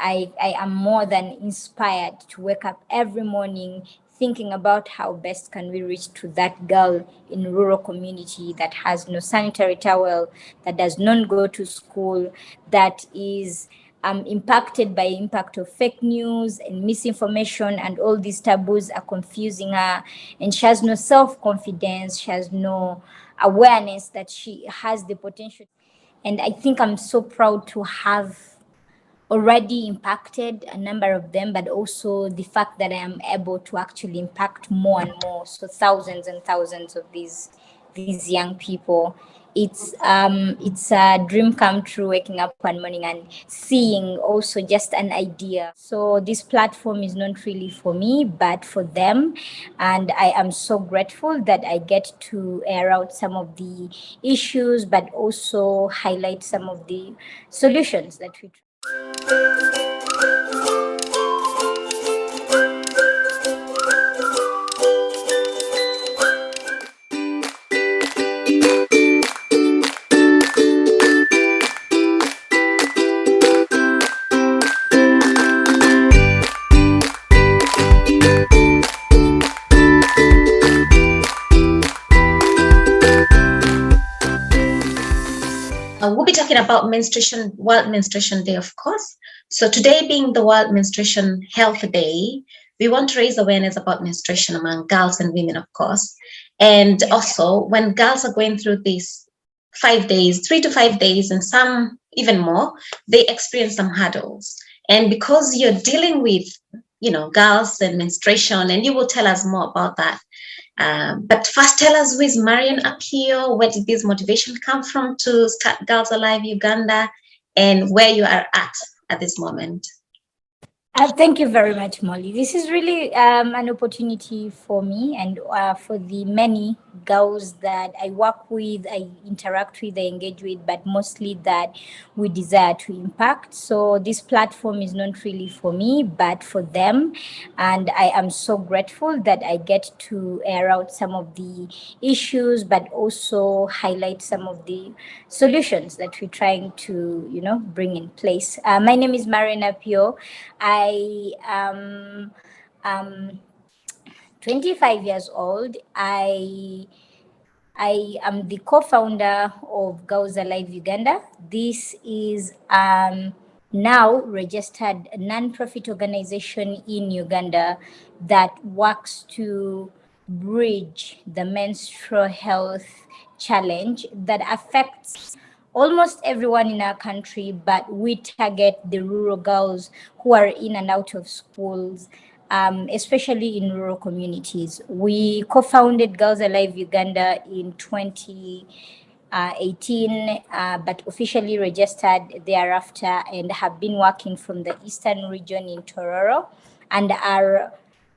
I am more than inspired to wake up every morning thinking about how best can we reach to that girl in rural community that has no sanitary towel, that does not go to school, that is impacted by impact of fake news and misinformation, and all these taboos are confusing her, and she has no self-confidence, she has no awareness that she has the potential. And I think I'm so proud to have already impacted a number of them, but also the fact that I am able to actually impact more and more, so thousands and thousands of these young people. It's a dream come true, waking up one morning and seeing also just an idea. So this platform is not really for me, but for them, and I am so grateful that I get to air out some of the issues, but also highlight some of the solutions that we. We'll be talking about menstruation, World Menstruation Day, of course. So today being the World Menstruation Health Day, we want to raise awareness about menstruation among girls and women, of course. And also when girls are going through these 5 days, 3 to 5 days, and some even more, they experience some hurdles. And because you're dealing with, girls and menstruation, and you will tell us more about that. But first, tell us, who is Marion Apio? Where did this motivation come from to start Girls Alive Uganda, and where you are at this moment? Thank you very much, Molly. This is really an opportunity for me and for the many girls that I work with, I interact with, I engage with, but mostly that we desire to impact. So this platform is not really for me, but for them. And I am so grateful that I get to air out some of the issues, but also highlight some of the solutions that we're trying to, bring in place. My name is Marion Apio. I am 25 years old. I am the co-founder of Girls Alive Uganda. This is now registered non-profit organization in Uganda that works to bridge the menstrual health challenge that affects almost everyone in our country, but we target the rural girls who are in and out of schools, especially in rural communities. We co-founded Girls Alive Uganda in 2018, but officially registered thereafter, and have been working from the eastern region in Tororo, and are,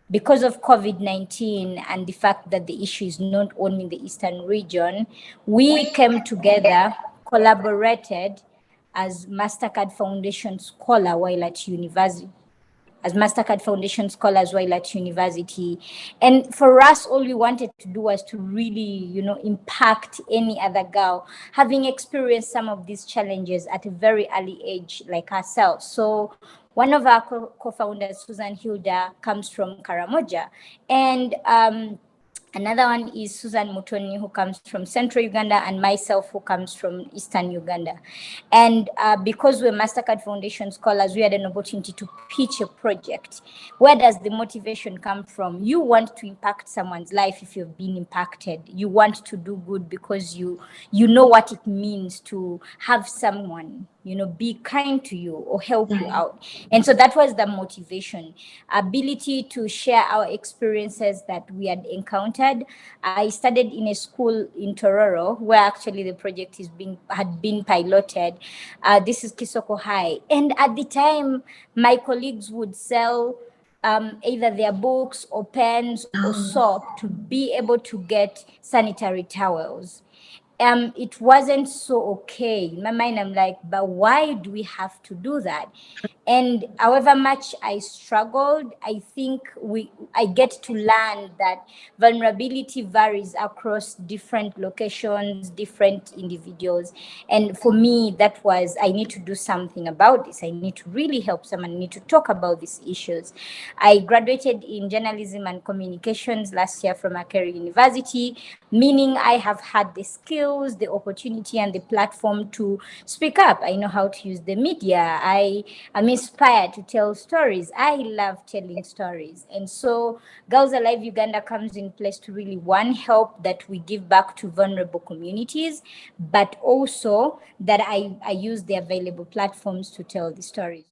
because of COVID-19 and the fact that the issue is not only in the eastern region, we came together, collaborated as MasterCard Foundation Scholar while at university. As MasterCard Foundation scholars while at university. And for us, all we wanted to do was to really, impact any other girl having experienced some of these challenges at a very early age like ourselves. So one of our co-founders, Susan Hilda, comes from Karamoja. And another one is Susan Mutoni, who comes from Central Uganda, and myself, who comes from Eastern Uganda. And because we're MasterCard Foundation scholars, we had an opportunity to pitch a project. Where does the motivation come from? You want to impact someone's life if you've been impacted. You want to do good because you know what it means to have someone, be kind to you or help you out. And so that was the motivation, ability to share our experiences that we had encountered. I studied in a school in Tororo where actually the project had been piloted. This is Kisoko High. And at the time, my colleagues would sell either their books or pens or soap to be able to get sanitary towels. it wasn't so okay. In my mind, I'm like, but why do we have to do that? And however much I struggled, I think I get to learn that vulnerability varies across different locations, different individuals. And for me, that was, I need to do something about this. I need to really help someone. I need to talk about these issues. I graduated in journalism and communications last year from Akeri University, meaning I have had the skills, the opportunity, and the platform to speak up. I know how to use the media. I am inspired to tell stories. I love telling stories. And so Girls Alive Uganda comes in place to really, one, help that we give back to vulnerable communities, but also that I use the available platforms to tell the stories.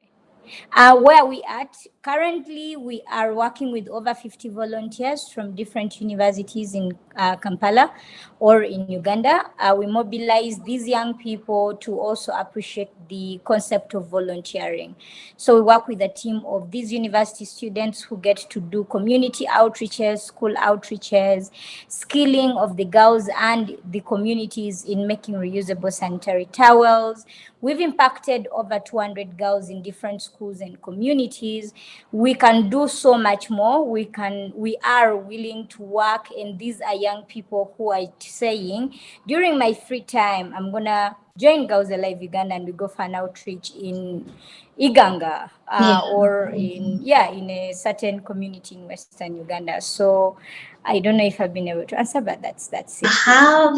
Where we at? Currently, we are working with over 50 volunteers from different universities in Kampala or in Uganda. We mobilize these young people to also appreciate the concept of volunteering. So we work with a team of these university students who get to do community outreaches, school outreaches, skilling of the girls and the communities in making reusable sanitary towels. We've impacted over 200 girls in different schools and communities. We can do so much more. We are willing to work, and these are young people who are saying, during my free time, I'm gonna join Girls Alive Uganda and we go for an outreach in Iganga or in a certain community in Western Uganda. So I don't know if I've been able to answer, but that's it.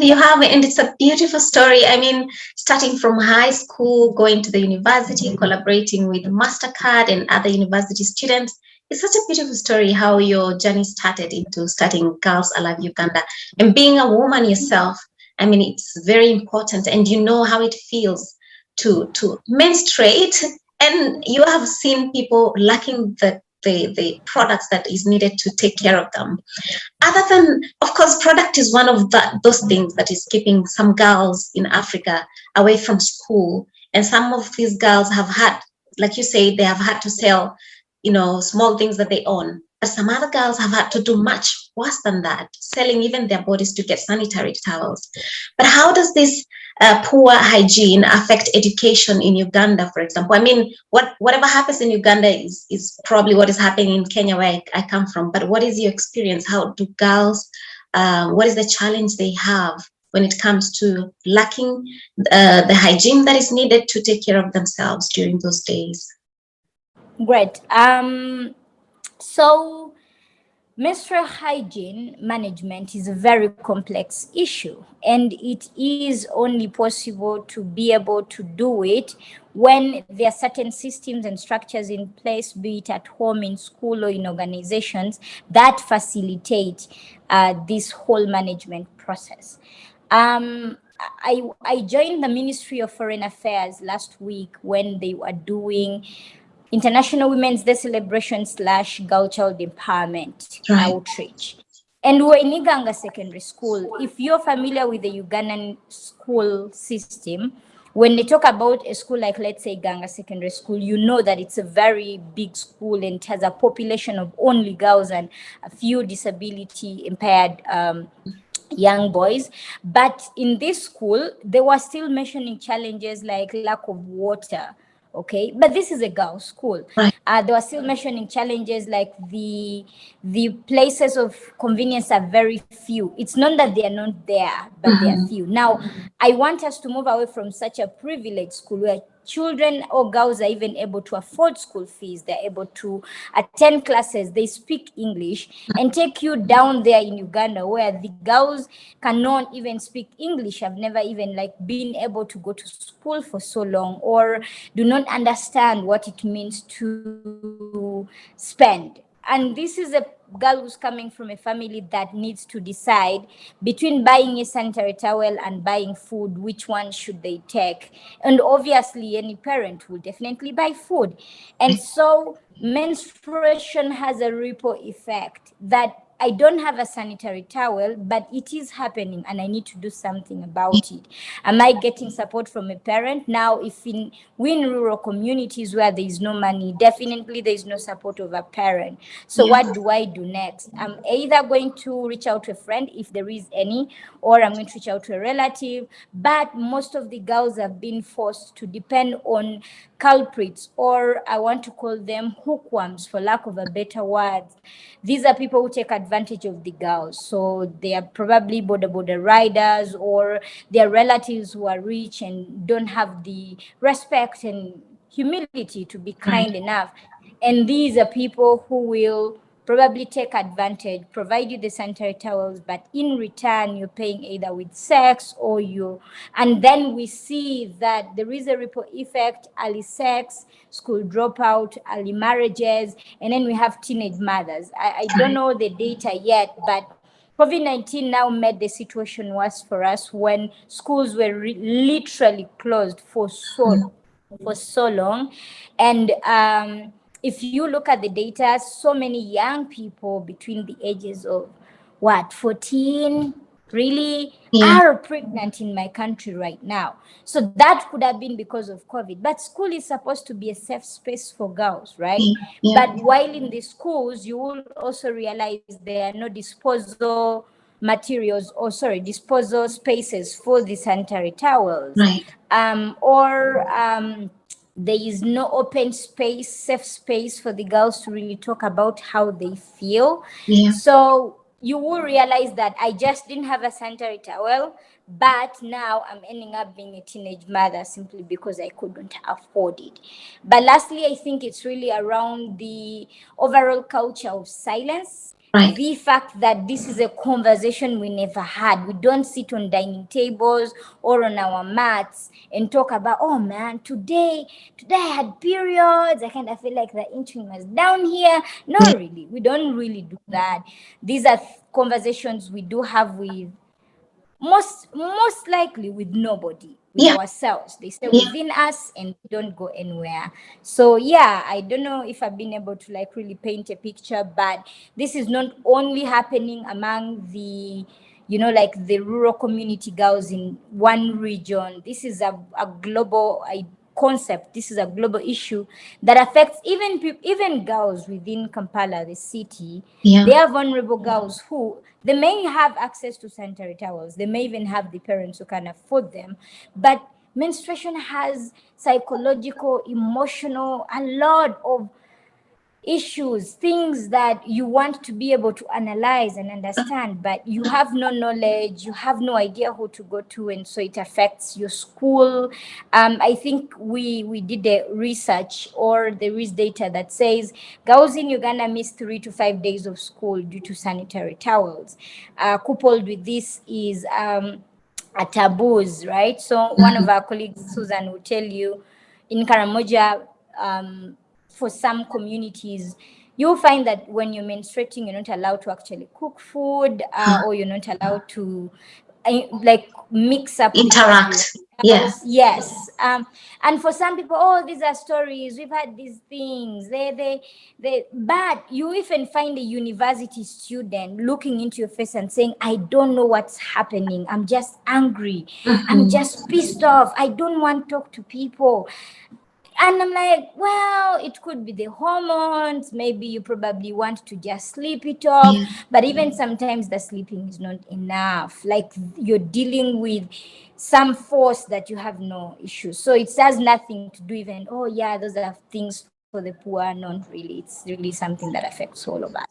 You have, and it's a beautiful story. I mean, starting from high school, going to the university, collaborating with MasterCard and other university students. It's such a beautiful story how your journey started into starting Girls Alive Uganda. And being a woman yourself, I mean, it's very important, and you know how it feels to menstruate, and you have seen people lacking the products that is needed to take care of them. Other than, of course, product is one of those things that is keeping some girls in Africa away from school. And some of these girls have had, like you say, they have had to sell, small things that they own. But some other girls have had to do much worse than that, selling even their bodies to get sanitary towels. But how does this poor hygiene affect education in Uganda, for example? I mean, whatever happens in Uganda is probably what is happening in Kenya, where I come from. But what is your experience? How do girls, what is the challenge they have when it comes to lacking the hygiene that is needed to take care of themselves during those days? Great. So menstrual hygiene management is a very complex issue, and it is only possible to be able to do it when there are certain systems and structures in place, be it at home, in school, or in organizations, that facilitate this whole management process. I joined the Ministry of Foreign Affairs last week when they were doing International Women's Day celebration / girl child empowerment outreach. And we're in Iganga Secondary School. If you're familiar with the Ugandan school system, when they talk about a school like, let's say, Iganga Secondary School, you know that it's a very big school and it has a population of only girls and a few disability impaired young boys. But in this school, they were still mentioning challenges like lack of water. Okay, but this is a girls' school. They were still mentioning challenges like the places of convenience are very few. It's not that they are not there, but they are few. Now, I want us to move away from such a privileged school where children or girls are even able to afford school fees. They're able to attend classes. They speak English, and take you down there in Uganda where the girls cannot even speak English. Have never even been able to go to school for so long, or do not understand what it means to spend. And this is a girl who's coming from a family that needs to decide between buying a sanitary towel and buying food, which one should they take? And obviously, any parent will definitely buy food. And so menstruation has a ripple effect that I don't have a sanitary towel, but it is happening and I need to do something about it. Am I getting support from a parent? Now, if we in rural communities where there is no money, definitely there is no support of a parent. So Yeah. what do I do next? I'm either going to reach out to a friend if there is any, or I'm going to reach out to a relative. But most of the girls have been forced to depend on culprits, or I want to call them hookworms for lack of a better word. These are people who take advantage of the girls. So they are probably border riders, or their relatives who are rich and don't have the respect and humility to be kind Right. enough. And these are people who will probably take advantage, provide you the sanitary towels, but in return, you're paying either with sex or you. And then we see that there is a ripple effect: early sex, school dropout, early marriages, and then we have teenage mothers. I don't know the data yet, but COVID-19 now made the situation worse for us when schools were literally closed for so long. And if you look at the data, so many young people between the ages of 14 really Yeah. are pregnant in my country right now. So that could have been because of COVID. But school is supposed to be a safe space for girls, right? Yeah. Yeah. But while in the schools, you will also realize there are no disposal materials, or sorry, disposal spaces for the sanitary towels. Right. Or there is no open space, safe space for the girls to really talk about how they feel. Yeah. So you will realize that I just didn't have a sanitary towel, but now I'm ending up being a teenage mother simply because I couldn't afford it. But lastly, I think it's really around the overall culture of silence. Right. The fact that this is a conversation we never had. We don't sit on dining tables or on our mats and talk about, oh man, today I had periods. I kind of feel like the inching was down here. No, Yeah. really, we don't really do that. These are conversations we do have with most likely with nobody, with Yeah. ourselves. They stay Yeah. within us and don't go anywhere. So yeah, I don't know if I've been able to like really paint a picture, but this is not only happening among the, like the rural community girls in one region. This is a global concept. This is a global issue that affects even girls within Kampala, the city. Yeah. They are vulnerable girls who they may have access to sanitary towels. They may even have the parents who can afford them. But menstruation has psychological, emotional, a lot of issues, things that you want to be able to analyze and understand, but you have no knowledge, you have no idea who to go to, and so it affects your school. I think we did a research, or there is data that says girls in Uganda miss 3 to 5 days of school due to sanitary towels. Coupled with this is a taboos, right? So one of Mhm. our colleagues, Susan, will tell you in Karamoja, for some communities, you'll find that when you're menstruating, you're not allowed to actually cook food, or you're not allowed to like mix up the body with Interact. Yeah. else. Yes. And for some people, oh, these are stories. We've had these things. But you even find a university student looking into your face and saying, I don't know what's happening. I'm just angry. I'm Mhm. just pissed off. I don't want to talk to people. And I'm like, well, it could be the hormones. Maybe you probably want to just sleep it off. Yeah. But even sometimes the sleeping is not enough. Like you're dealing with some force that you have no issue. So it has nothing to do even, oh, yeah, those are things for the poor. Not really. It's really something that affects all of us.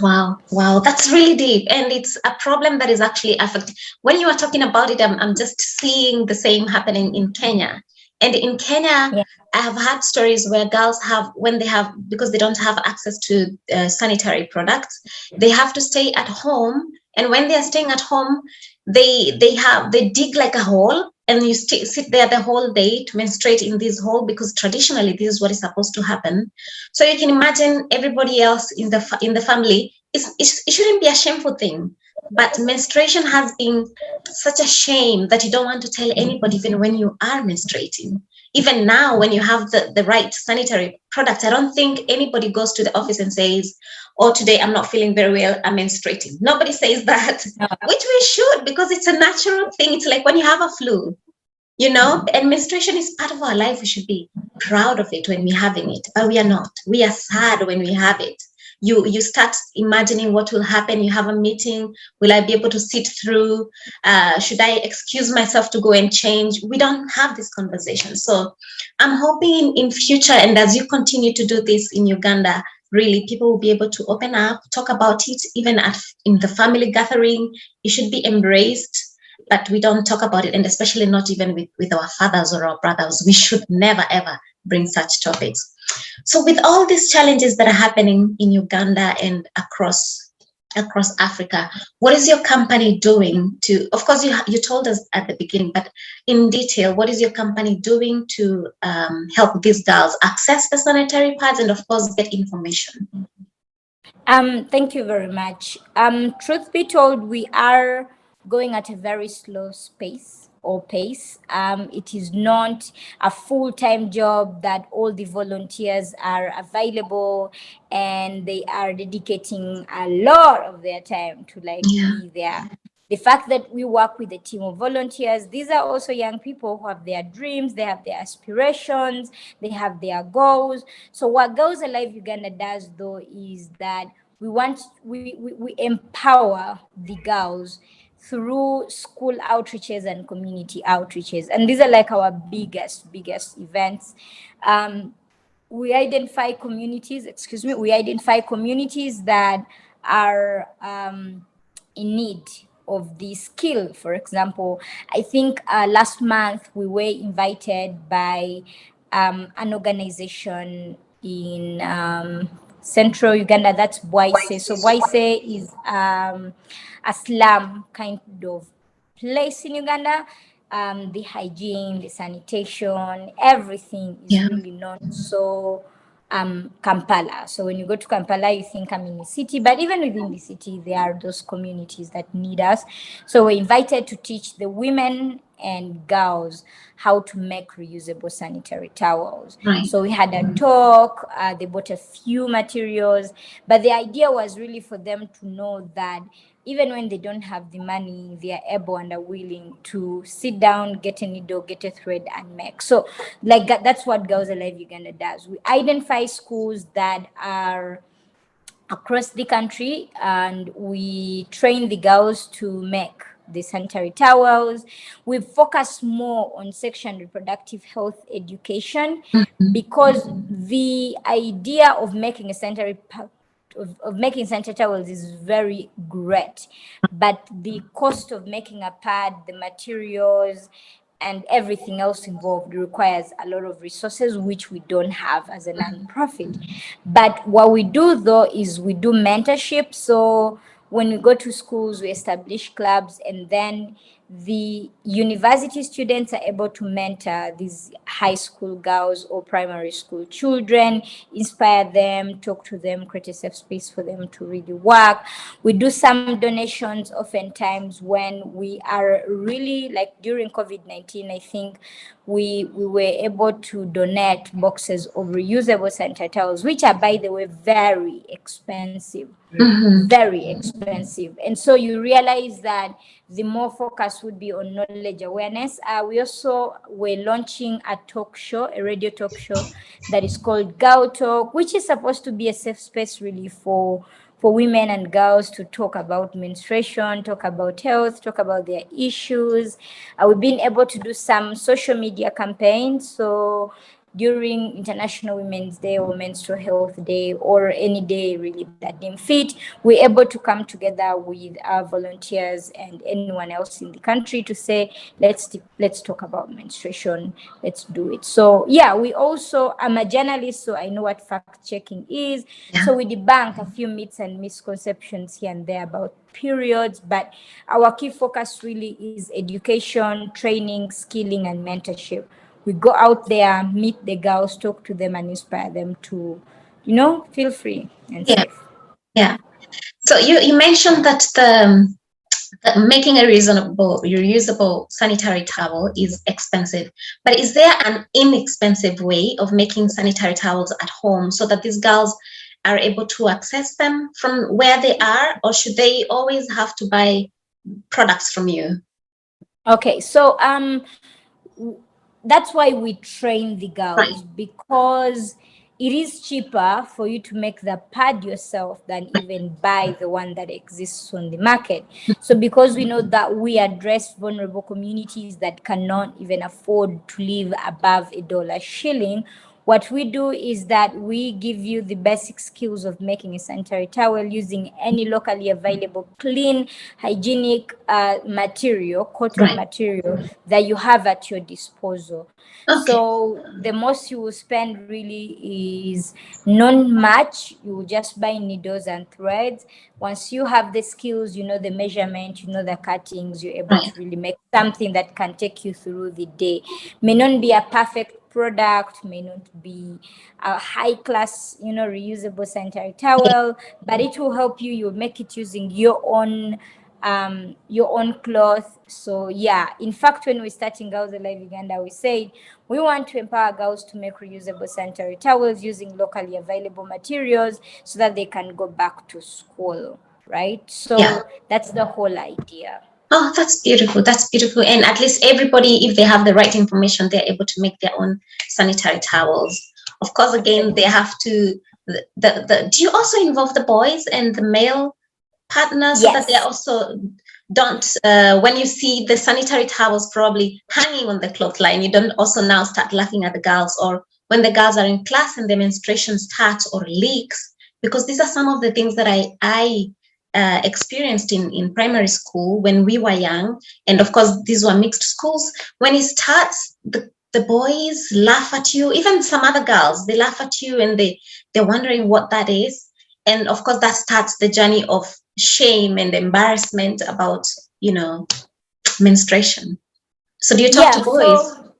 Wow, wow, that's really deep. And it's a problem that is actually affecting. When you are talking about it, I'm just seeing the same happening in Kenya. And in Kenya, Yeah. I have had stories where girls have, when they have, because they don't have access to sanitary products, they have to stay at home. And when they are staying at home, they dig like a hole, and you sit there the whole day to menstruate in this hole, because traditionally this is what is supposed to happen. So you can imagine everybody else in the family. It shouldn't be a shameful thing, but menstruation has been such a shame that you don't want to tell anybody even when you are menstruating. Even now, when you have the right sanitary product, I don't think anybody goes to the office and says, oh, today I'm not feeling very well, I'm menstruating. Nobody says that, which we should, because it's a natural thing. It's like when you have a flu, you know, and menstruation is part of our life. We should be proud of it when we're having it, but we are not. We are sad when we have it. You start imagining what will happen. You have a meeting. Will I be able to sit through? Should I excuse myself to go and change? We don't have this conversation. So I'm hoping in future, and as you continue to do this in Uganda, really people will be able to open up, talk about it, even in the family gathering. It should be embraced, but we don't talk about it, and especially not even with our fathers or our brothers. We should never ever bring such topics. So with all these challenges that are happening in Uganda and across Africa, what is your company doing to, of course you told us at the beginning, but in detail, what is your company doing to help these girls access the sanitary pads and of course get information? Thank you very much. Truth be told, we are going at a very slow pace or pace. It is not a full-time job that all the volunteers are available and they are dedicating a lot of their time to be there. The fact that we work with a team of volunteers, these are also young people who have their dreams, they have their aspirations, they have their goals. So what Girls Alive Uganda does though is that we empower the girls through school outreaches and community outreaches. And these are like our biggest events. We identify communities that are in need of the skill. For example, I think last month we were invited by an organization in Central Uganda, that's Boise. So Boise is a slum kind of place in Uganda. The hygiene, the sanitation, everything is really not so Kampala. So when you go to Kampala, you think I'm in the city, but even within the city, there are those communities that need us. So we're invited to teach the women and girls how to make reusable sanitary towels. Right. So we had a talk, they bought a few materials, but the idea was really for them to know that even when they don't have the money, they are able and are willing to sit down, get a needle, get a thread, and make. So, like that's what Girls Alive Uganda does. We identify schools that are across the country, and we train the girls to make the sanitary towels. We focus more on sexual and reproductive health education because the idea of making a sanitary of making sanitary towels is very great, but the cost of making a pad, the materials, and everything else involved requires a lot of resources, which we don't have as a non-profit. But what we do though is we do mentorship. So when we go to schools, we establish clubs, and then the university students are able to mentor these high school girls or primary school children, inspire them, talk to them, create a safe space for them to really work. We do some donations oftentimes when we are really, like during COVID-19, I think we were able to donate boxes of reusable sanitary towels, which are, by the way, very expensive. Very expensive. And so you realize that the more focus would be on knowledge awareness. We also were launching a talk show, a radio talk show that is called Girl Talk, which is supposed to be a safe space really for women and girls to talk about menstruation, talk about health, talk about their issues. We've been able to do some social media campaigns. So during International Women's Day or Menstrual Health Day or any day really that deem fit, we're able to come together with our volunteers and anyone else in the country to say, let's talk about menstruation, let's do it. So yeah, we also, I'm a journalist, so I know what fact checking is. So we debunk a few myths and misconceptions here and there about periods, but our key focus really is education, training, skilling, and mentorship. We go out there, meet the girls, talk to them, and inspire them to, feel free and safe. Yeah. So you mentioned that making a reusable sanitary towel is expensive, but is there an inexpensive way of making sanitary towels at home so that these girls are able to access them from where they are, or should they always have to buy products from you? Okay, so that's why we train the Right. girls, because it is cheaper for you to make the pad yourself than even buy the one that exists on the market. So because we know that we address vulnerable communities that cannot even afford to live above $1 shilling, what we do is that we give you the basic skills of making a sanitary towel using any locally available clean, hygienic material, cotton Right. material that you have at your disposal. Okay. So the most you will spend really is non-much. You will just buy needles and threads. Once you have the skills, you know the measurement, you know the cuttings, you're able Right. to really make something that can take you through the day. May not be a perfect product, may not be a high class, reusable sanitary towel, but it will help you. You'll make it using your own cloth. So yeah, in fact, when we're starting Girls Alive Uganda, we said we want to empower girls to make reusable sanitary towels using locally available materials so that they can go back to school, right? Yeah. So that's the whole idea. Oh, that's beautiful. That's beautiful. And at least everybody, if they have the right information, they're able to make their own sanitary towels. Of course, again, they Absolutely. have to. Do you also involve the boys and the male partners so that they Yes. also don't? When you see the sanitary towels probably hanging on the clothesline, you don't also now start laughing at the girls, or when the girls are in class and the menstruation starts or leaks, because these are some of the things that I experienced in primary school when we were young. And of course, these were mixed schools. When it starts, the boys laugh at you, even some other girls, they laugh at you and they're wondering what that is. And of course, that starts the journey of shame and embarrassment about, menstruation. So do you talk to Yeah. boys? So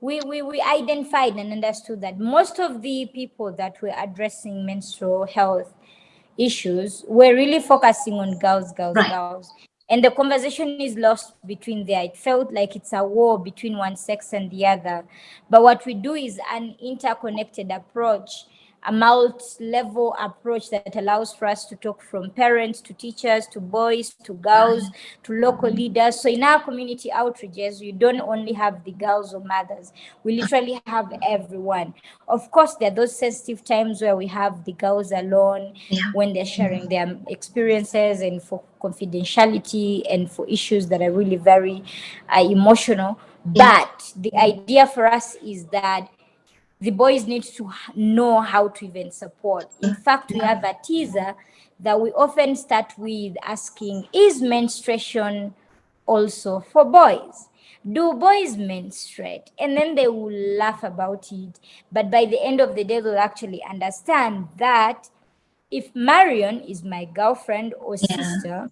we identified and understood that most of the people that were addressing menstrual health issues, we're really focusing on girls, girls, Right. girls. And the conversation is lost between there. It felt like it's a war between one sex and the other. But what we do is an interconnected approach, a multi-level approach that allows for us to talk from parents to teachers to boys to girls to local leaders. So in our community outreaches, we don't only have the girls or mothers, we literally have everyone. Of course, there are those sensitive times where we have the girls alone Yeah. when they're sharing their experiences and for confidentiality and for issues that are really very emotional. Yeah. But the idea for us is that the boys need to know how to even support. In fact, we have a teaser that we often start with asking, is menstruation also for boys? Do boys menstruate? And then they will laugh about it. But by the end of the day, they'll actually understand that if Marion is my girlfriend or Yeah. sister,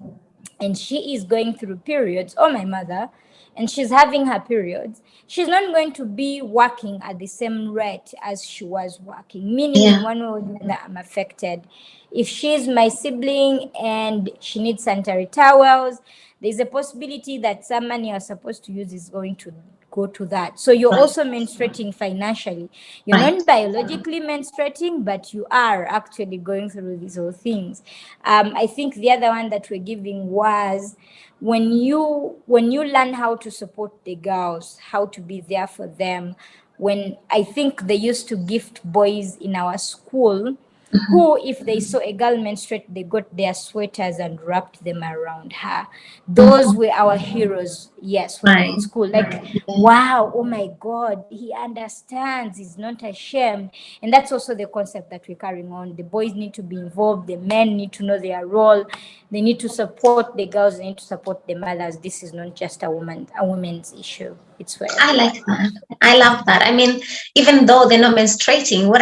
and she is going through periods, or my mother, and she's having her periods, she's not going to be working at the same rate as she was working, meaning in Yeah. one way or the other, I'm affected. If she's my sibling and she needs sanitary towels, there's a possibility that some money you're supposed to use is going to go to that. So you're Right. also menstruating financially. You're Right. not biologically menstruating, but you are actually going through these whole things. I think the other one that we're giving was when you learn how to support the girls, how to be there for them. When I think they used to gift boys in our school Mhm. who, if they saw a girl menstruate, they got their sweaters and wrapped them around her. Those Mhm. were our heroes, yes, when we were Right. in school. Like, Yeah. wow, oh my God, he understands, he's not ashamed. And that's also the concept that we're carrying on. The boys need to be involved, the men need to know their role, they need to support the girls, they need to support the mothers. This is not just a woman's issue, it's for I everyone. like that. I love that. I mean, even though they're not menstruating, what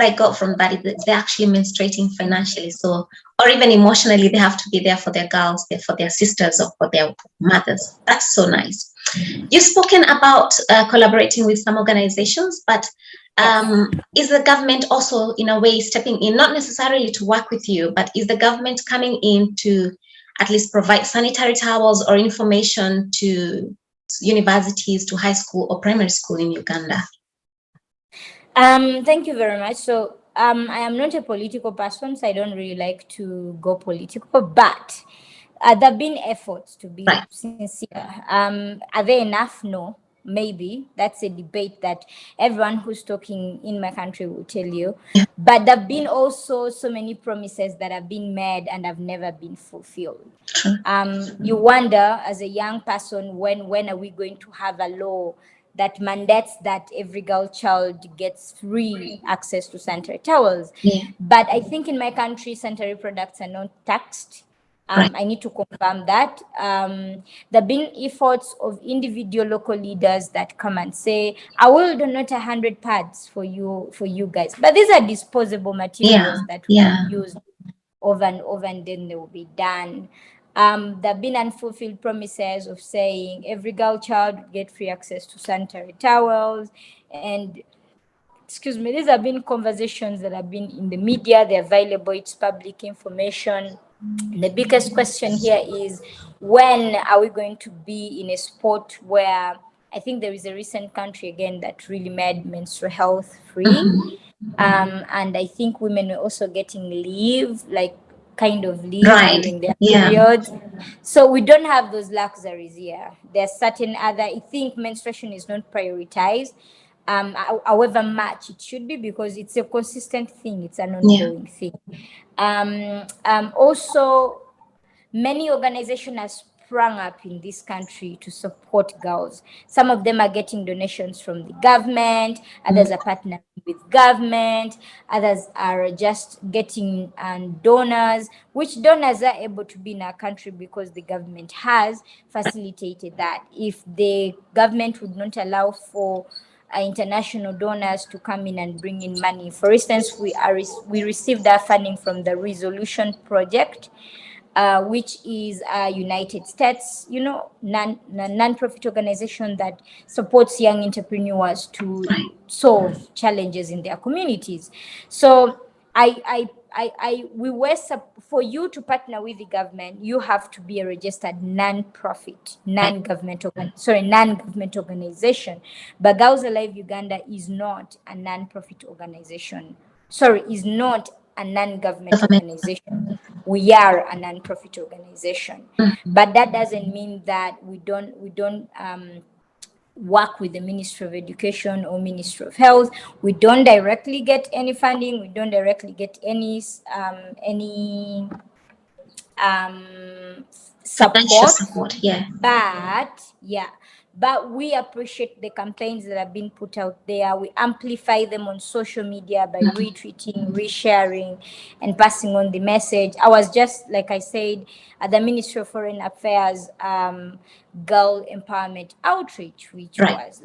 I got from that is that they're actually menstruating financially. So, or even emotionally, they have to be there for their girls, for their sisters, or for their mothers. That's so nice. You've spoken about collaborating with some organizations, but Yes. is the government also, in a way, stepping in, not necessarily to work with you, but is the government coming in to at least provide sanitary towels or information to universities, to high school or primary school in Uganda? Thank you very much. So, I am not a political person, so I don't really like to go political, but there have been efforts to be Right. sincere. Are they enough? No. Maybe that's a debate that everyone who's talking in my country will tell you. Yeah. But there have been also so many promises that have been made and have never been fulfilled. True. You wonder as a young person, when are we going to have a law that mandates that every girl child gets free access to sanitary towels? Yeah. But I think in my country, sanitary products are not taxed. Right. I need to confirm that. There have been efforts of individual local leaders that come and say, I will donate 100 pads for you guys. But these are disposable Yeah. materials that will Yeah. be used over and over, and then they will be done. There have been unfulfilled promises of saying every girl child would get free access to sanitary towels. And excuse me, these have been conversations that have been in the media, they're available, it's public information. The biggest question here is, when are we going to be in a spot where, I think there is a recent country again that really made menstrual health free. And I think women were also getting leave, like kind of leave Right. during their Yeah. periods. So we don't have those luxuries here. There's certain other, I think menstruation is not prioritized, however much it should be, because it's a consistent thing, it's an Yeah. ongoing thing. Also, many organizations have sprung up in this country to support girls. Some of them are getting donations from the government, others are partnering with government, others are just getting donors, which donors are able to be in our country because the government has facilitated that. If the government would not allow for international donors to come in and bring in money, for instance, we received our funding from the Resolution Project, which is a United States, non-profit organization that supports young entrepreneurs to Right. solve challenges in their communities. So we were for you to partner with the government, you have to be a registered non-profit, non-government organization. But Girls Alive Uganda is not a non-profit organization. Sorry, is not a non-government Government. organization. We are a non-profit organization, but that doesn't mean that we don't work with the Ministry of Education or Ministry of Health. We don't directly get any funding. We don't directly get any Financial support. support. Yeah. But we appreciate the campaigns that have been put out there. We amplify them on social media by retweeting, resharing, and passing on the message. I was just, like I said, at the Ministry of Foreign Affairs Girl Empowerment Outreach, which Right. was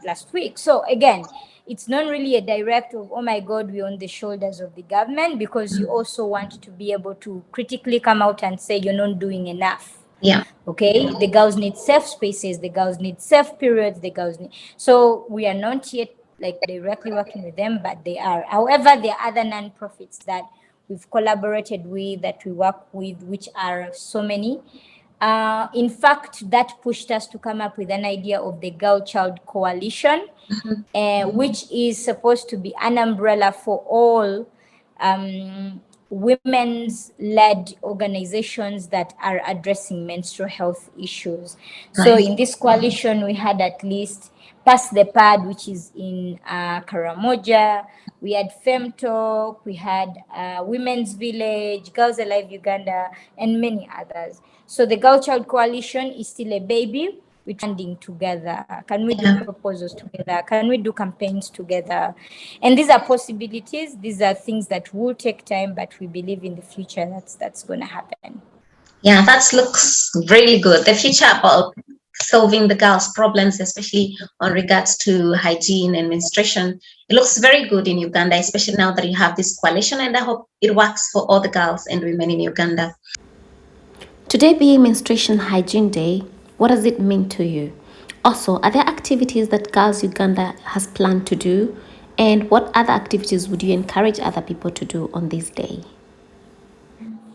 last week. So again, it's not really a direct of, oh my God, we're on the shoulders of the government, because you also want to be able to critically come out and say you're not doing enough. Yeah. Okay, the girls need safe spaces, the girls need safe periods, the girls need. So we are not yet like directly working with them, but they are. However, there are other non-profits that we've collaborated with, that we work with, which are so many. In fact, that pushed us to come up with an idea of the Girl Child Coalition, which is supposed to be an umbrella for all women's led organizations that are addressing menstrual health issues. So Right. in this coalition, we had at least Pass the Pad, which is in Karamoja. We had Femtalk, we had Women's Village, Girls Alive Uganda, and many others. So the Girl Child Coalition is still a baby. We're funding together. Can we do proposals together? Can we do campaigns together? And these are possibilities. These are things that will take time, but we believe in the future that's going to happen. Yeah, that looks really good. The future about solving the girls' problems, especially on regards to hygiene and menstruation, it looks very good in Uganda, especially now that you have this coalition, and I hope it works for all the girls and women in Uganda. Today being Menstruation Hygiene Day, what does it mean to you? Also, are there activities that Girls Uganda has planned to do? And what other activities would you encourage other people to do on this day?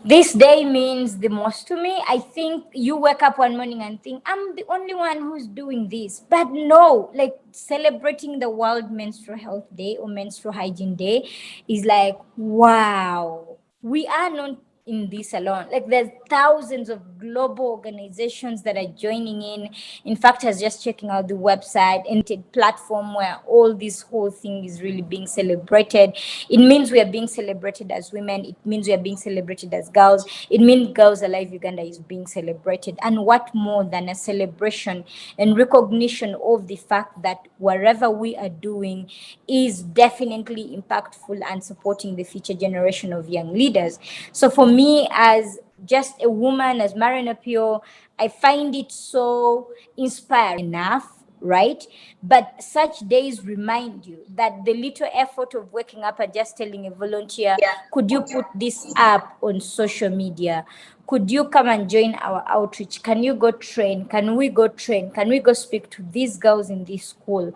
This day means the most to me. I think you wake up one morning and think, I'm the only one who's doing this. But no, like celebrating the World Menstrual Health Day or Menstrual Hygiene Day is like, wow, we are not in this alone. Like there's thousands of global organizations that are joining in. In fact, I was just checking out the website and the platform where all this whole thing is really being celebrated. It means we are being celebrated as women. It means we are being celebrated as girls. It means Girls Alive Uganda is being celebrated. And what more than a celebration and recognition of the fact that wherever we are doing is definitely impactful and supporting the future generation of young leaders. So for me, as just a woman, as Marion Apio, I find it so inspiring enough, right? But such days remind you that the little effort of waking up and just telling a volunteer, could you put this up on social media? Could you come and join our outreach? Can you go train? Can we go train? Can we go speak to these girls in this school?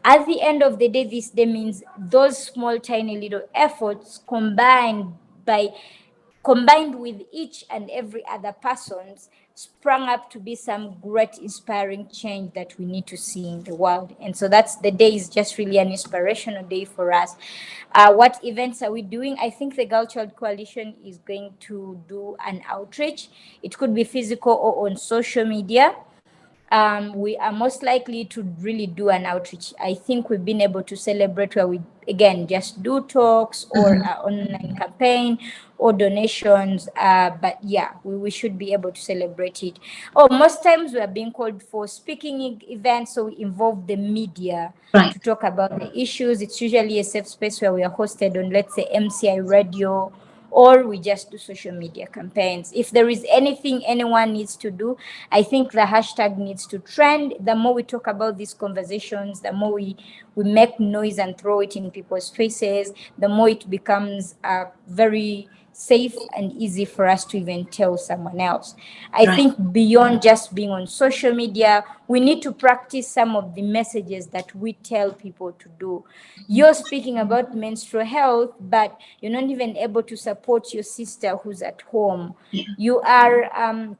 At the end of the day, this day means those small, tiny little efforts combined with each and every other person's sprung up to be some great inspiring change that we need to see in the world. And so that's the day is just really an inspirational day for us. What events are we doing? I think the Girl Child Coalition is going to do an outreach. It could be physical or on social media. We are most likely to really do an outreach. I think we've been able to celebrate where we, again, just do talks or online campaign or donations. But yeah, we should be able to celebrate it. Oh, most times we are being called for speaking events, so we involve the media Right. to talk about the issues. It's usually a safe space where we are hosted on, let's say, MCI radio, or we just do social media campaigns. If there is anything anyone needs to do, I think the hashtag needs to trend. The more we talk about these conversations, the more we make noise and throw it in people's faces, the more it becomes very safe and easy for us to even tell someone else. I Right. think beyond just being on social media, we need to practice some of the messages that we tell people to do. You're speaking about menstrual health, but you're not even able to support your sister who's at home. Yeah. You are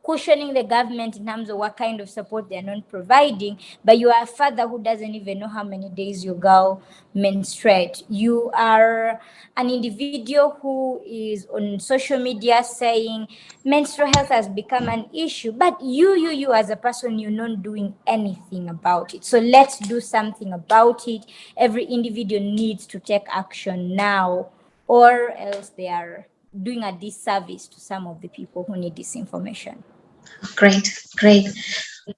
cushioning the government in terms of what kind of support they're not providing, but you are a father who doesn't even know how many days your girl menstruate. You are an individual who is on social media saying menstrual health has become an issue, but you as a person, you're not doing anything about it. So let's do something about it. Every individual needs to take action now, or else they are doing a disservice to some of the people who need this information. Great, great.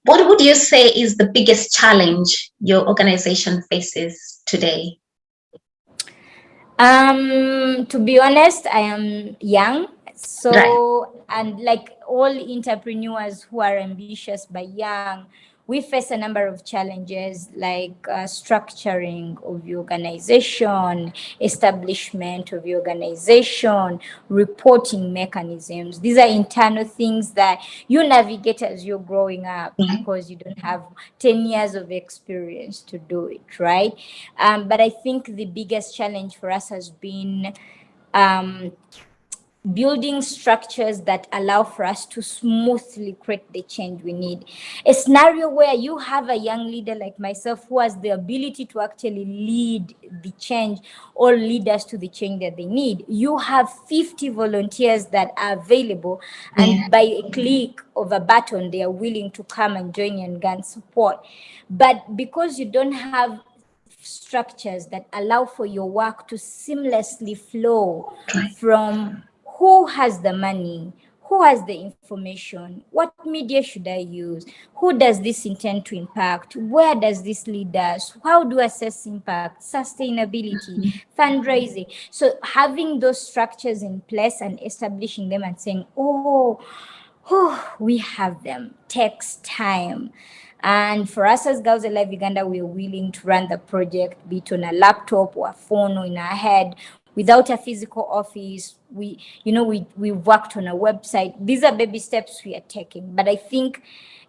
What would you say is the biggest challenge your organization faces today? To be honest, I am young. Right. So, and like all entrepreneurs who are ambitious but young, we face a number of challenges like structuring of your organization, establishment of your organization, reporting mechanisms. These are internal things that you navigate as you're growing up because you don't have 10 years of experience to do it, right? But I think the biggest challenge for us has been um, building structures that allow for us to smoothly create the change we need. A scenario where you have a young leader like myself who has the ability to actually lead the change or lead us to the change that they need. You have 50 volunteers that are available, and by a click of a button, they are willing to come and join you and grant support. But because you don't have structures that allow for your work to seamlessly flow from who has the money, who has the information, what media should I use, who does this intend to impact, where does this lead us, how do I assess impact, sustainability, fundraising. So having those structures in place and establishing them and saying, oh, we have them, takes time. And for us as Girls Alive Uganda, we are willing to run the project, be it on a laptop or a phone or in our head, without a physical office. We worked on a website. These are baby steps we are taking. But I think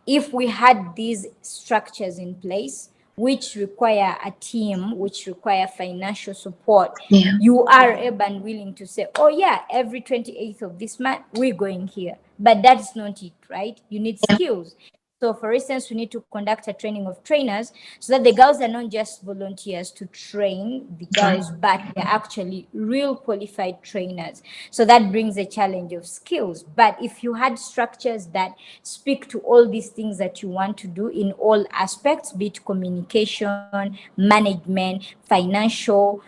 if we had these structures in place, which require a team, which require financial support, Yeah. you are able and willing to say, oh yeah, every 28th of this month, we're going here. But that's not it, right? You need Yeah. skills. So for instance, we need to conduct a training of trainers so that the girls are not just volunteers to train the girls, but they're actually real qualified trainers. So that brings a challenge of skills. But if you had structures that speak to all these things that you want to do in all aspects, be it communication, management, financial,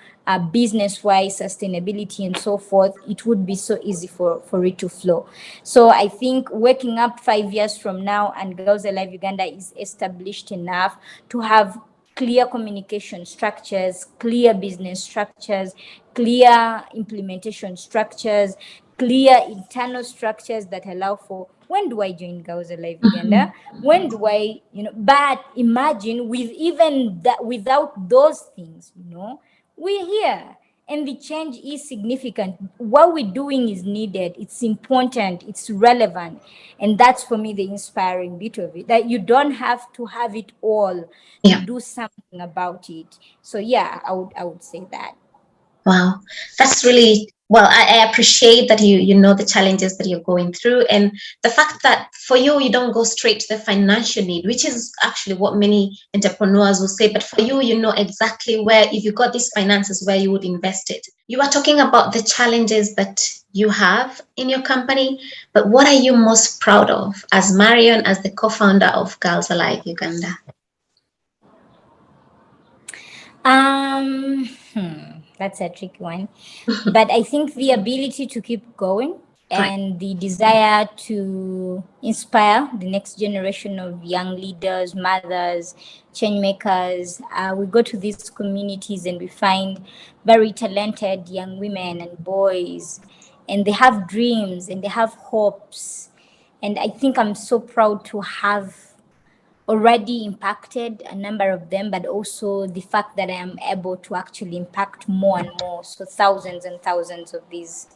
business-wise, sustainability, and so forth, it would be so easy for it to flow. So I think waking up 5 years from now and Girls Alive Uganda is established enough to have clear communication structures, clear business structures, clear implementation structures, clear internal structures that allow for, when do I join Girls Alive Uganda? When do I, but imagine with even that, without those things, we're here and the change is significant. What we're doing is needed, it's important, it's relevant. And that's for me the inspiring bit of it, that you don't have to have it all to Yeah. do something about it. So yeah, I would say that. Wow, that's really well. I appreciate that you know the challenges that you're going through, and the fact that for you don't go straight to the financial need, which is actually what many entrepreneurs will say. But for you, you know exactly where, if you got these finances, where you would invest it. You are talking about the challenges that you have in your company, but what are you most proud of as Marion, as the co-founder of Girls Alive Uganda? That's a tricky one. But I think the ability to keep going Right, and the desire to inspire the next generation of young leaders, mothers, change makers. We go to these communities and we find very talented young women and boys, and they have dreams and they have hopes. And I think I'm so proud to have already impacted a number of them, but also the fact that I am able to actually impact more and more. So thousands and thousands of these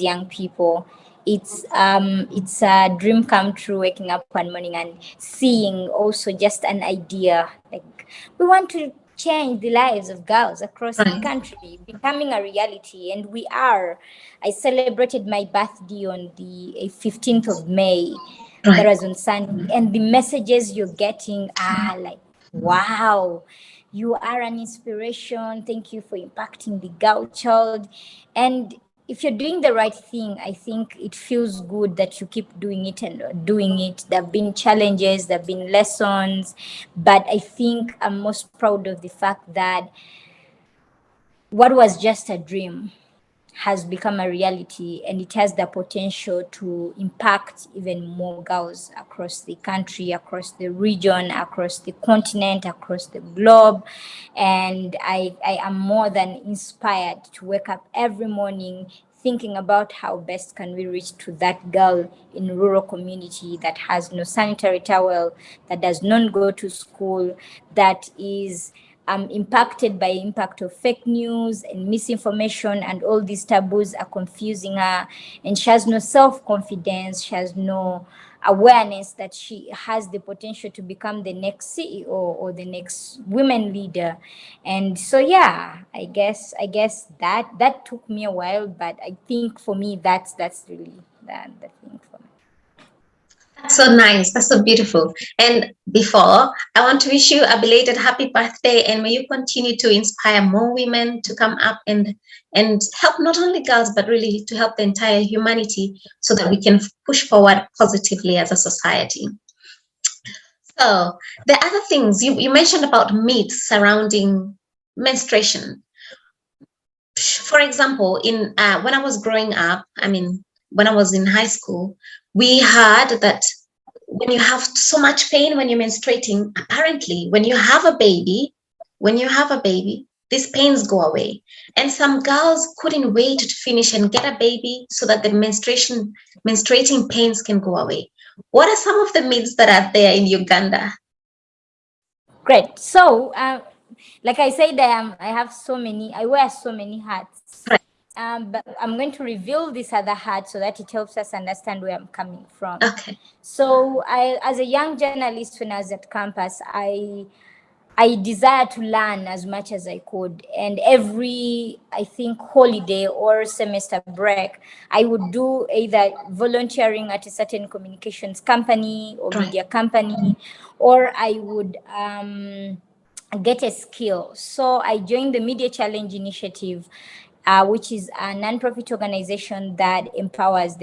young people. It's a dream come true, waking up one morning and seeing also just an idea, like we want to change the lives of girls across the right, country, becoming a reality, and we are. I celebrated my birthday on the 15th of May. That right. was on Sunday. And the messages you're getting are like, wow, you are an inspiration. Thank you for impacting the girl child. And if you're doing the right thing, I think it feels good that you keep doing it and doing it. There have been challenges, there have been lessons, but I think I'm most proud of the fact that what was just a dream has become a reality, and it has the potential to impact even more girls across the country, across the region, across the continent, across the globe. And I am more than inspired to wake up every morning thinking about how best can we reach to that girl in rural community that has no sanitary towel, that does not go to school, that is impacted by impact of fake news and misinformation, and all these taboos are confusing her, and she has no self-confidence, she has no awareness that she has the potential to become the next CEO or the next women leader. And so yeah, I guess that took me a while, but I think for me that's really the thing for me. That's so nice. That's so beautiful. And before, I want to wish you a belated happy birthday, and may you continue to inspire more women to come up and help not only girls but really to help the entire humanity, so that we can push forward positively as a society. So the other things you mentioned about myths surrounding menstruation. For example, in when I was growing up, I mean, when I was in high school, we heard that when you have so much pain when you're menstruating, apparently when you have a baby, these pains go away. And some girls couldn't wait to finish and get a baby so that the menstruating pains can go away. What are some of the myths that are there in Uganda? Great. So like I said, I wear so many hats. Right. But I'm going to reveal this other hat so that it helps us understand where I'm coming from. Okay. So as a young journalist, when I was at campus, I desire to learn as much as I could. And every, I think, holiday or semester break, I would do either volunteering at a certain communications company or Right. media company, or I would get a skill. So I joined the Media Challenge Initiative, which is a non-profit organization that empowers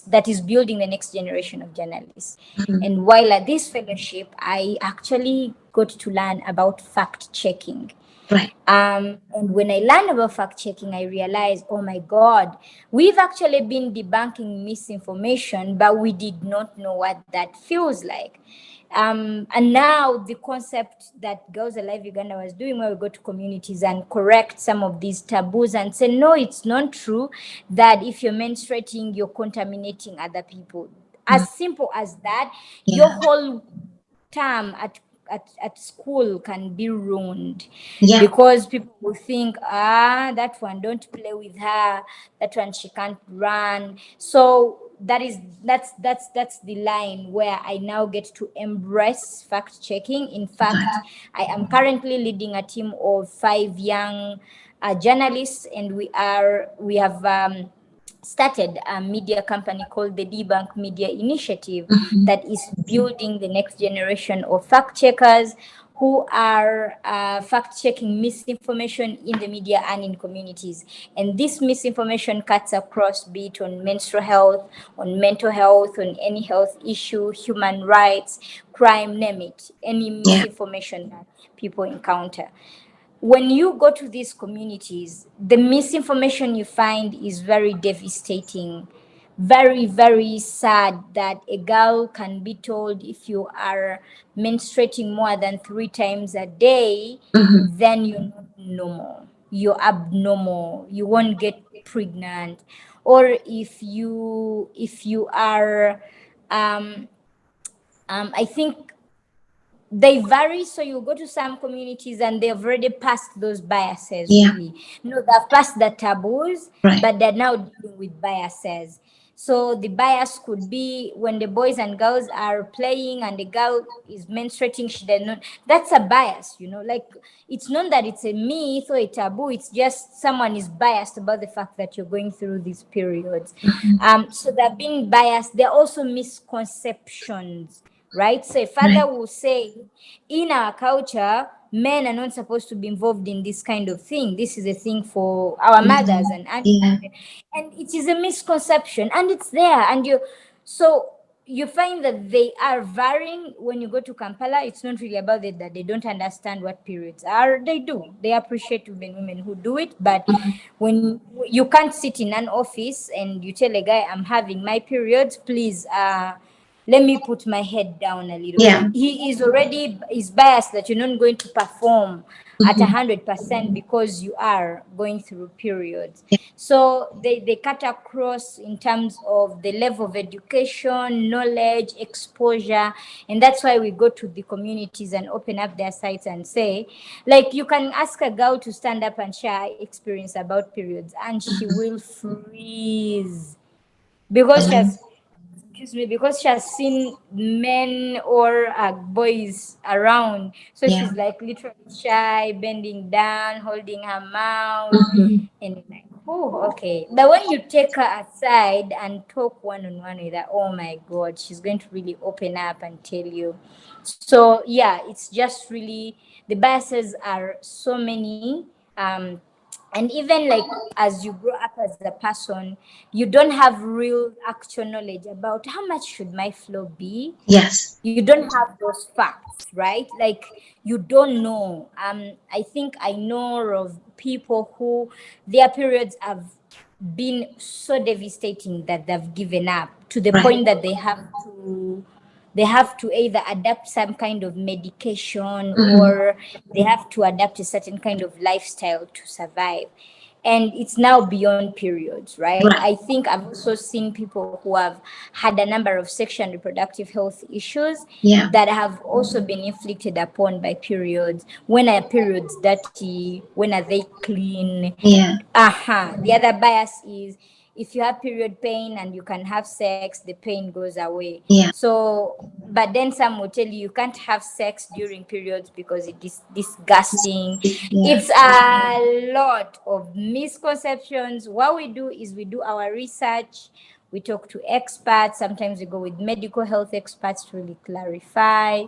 that is building the next generation of journalists. Mhm. And while at this fellowship, I actually got to learn about fact checking. Right. And when I learned about fact checking, I realized, oh my God, we've actually been debunking misinformation, but we did not know what that feels like. And now the concept that Girls Alive Uganda was doing, where we go to communities and correct some of these taboos and say, no, it's not true that if you're menstruating, you're contaminating other people. Mhm. As simple as that, your Yeah. whole term at school can be ruined Yeah. because people will think, that one, don't play with her, that one, she can't run. So that's the line where I now get to embrace fact checking. In fact, I am currently leading a team of 5 young journalists, and we have started a media company called the Debunk Media Initiative Mhm. that is building the next generation of fact checkers who are fact checking misinformation in the media and in communities. And this misinformation cuts across, be it on menstrual health, on mental health, on any health issue, human rights, crime, name it, any Yeah. misinformation that people encounter. When you go to these communities, the misinformation you find is very devastating, very, very sad that a girl can be told if you are menstruating more than 3 times a day, Mhm. then you're not normal, you're abnormal, you won't get pregnant. Or if you are I think they vary. So you go to some communities and they've already passed those biases, Yeah. really. No, they've passed the taboos, Right. but they're now dealing with biases. So the bias could be when the boys and girls are playing and the girl is menstruating, she does not. That's a bias, like it's not that it's a myth or a taboo, it's just someone is biased about the fact that you're going through these periods. Mhm. So they're being biased. There are also misconceptions, right? So a Right. father will say, in our culture, men are not supposed to be involved in this kind of thing. This is a thing for our mothers Mhm. and aunties. Yeah. And it is a misconception, and it's there. So you find that they are varying. When you go to Kampala, it's not really about it that they don't understand what periods are. They do. They appreciate women who do it. But when you can't sit in an office and you tell a guy, I'm having my periods, please, let me put my head down a little Yeah. bit. He is already is biased that you're not going to perform at Mhm. 100% because you are going through periods. Yeah. So they cut across in terms of the level of education, knowledge, exposure. And that's why we go to the communities and open up their sites and say, like, you can ask a girl to stand up and share her experience about periods, and she will freeze because she Mhm. has excuse me, because she has seen men or boys around. So Yeah. she's like literally shy, bending down, holding her mouth. Mhm. And it's like, oh, okay. But when you take her aside and talk one on one with her, oh my God, she's going to really open up and tell you. So, yeah, it's just really the biases are so many. And even like as you grow up as a person, you don't have real actual knowledge about how much should my flow be. Yes. You don't have those facts, right? Like you don't know. I think I know of people who their periods have been so devastating that they've given up to the Right. point that they have to either adapt some kind of medication Mhm. or they have to adapt a certain kind of lifestyle to survive. And it's now beyond periods, right? I Right. think I've also seen people who have had a number of sexual and reproductive health issues Yeah. that have also been inflicted upon by periods. When are periods dirty? When are they clean? Yeah. The other bias is if you have period pain and you can have sex, the pain goes away. Yeah. So, but then some will tell you can't have sex during periods because it is disgusting. Yeah. It's a lot of misconceptions. What we do is we do our research. We talk to experts. Sometimes we go with medical health experts to really clarify.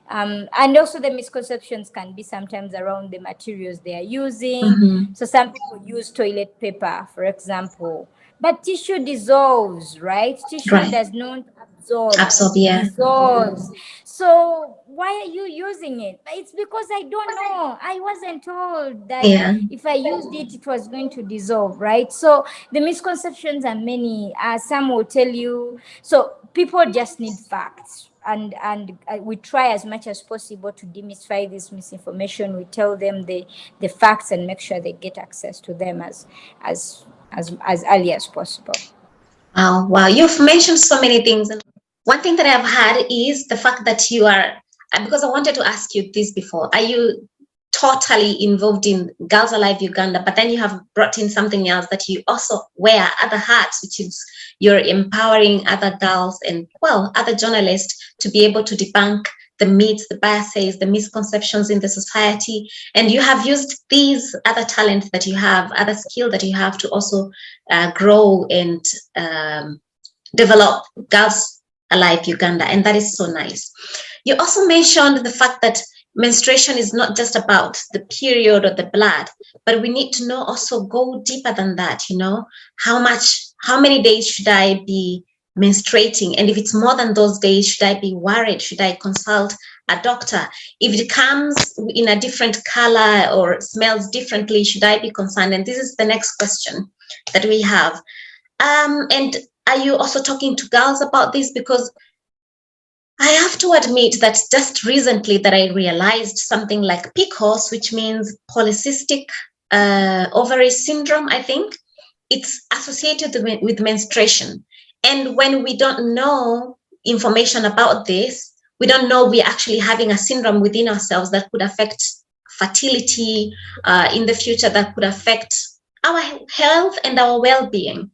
And also the misconceptions can be sometimes around the materials they are using. Mm-hmm. So some people use toilet paper, for example, but tissue dissolves, right? Tissue Right. does not absorb, Absorb, it yeah. dissolves. So why are you using it? It's because I don't know. I wasn't told that Yeah. if I used it, it was going to dissolve, right? So the misconceptions are many. Some will tell you. So people just need facts. And we try as much as possible to demystify this misinformation. We tell them the facts and make sure they get access to them as early as possible. Wow, wow. You've mentioned so many things. And one thing that I've had is the fact that you are, because I wanted to ask you this before, are you totally involved in Girls Alive Uganda, but then you have brought in something else that you also wear other hats, which is you're empowering other girls and, well, other journalists to be able to debunk the myths, the biases, the misconceptions in the society. And you have used these other talents that you have, other skill that you have to also grow and develop Girls Alive Uganda. And that is so nice. You also mentioned the fact that menstruation is not just about the period or the blood, but we need to know also go deeper than that, how many days should I be menstruating? And if it's more than those days, should I be worried? Should I consult a doctor? If it comes in a different color or smells differently, should I be concerned? And this is the next question that we have. And are you also talking to girls about this? Because I have to admit that just recently that I realized something like PCOS, which means polycystic ovary syndrome, I think. It's associated with menstruation. And when we don't know information about this, we don't know we're actually having a syndrome within ourselves that could affect fertility in the future, that could affect our health and our well-being.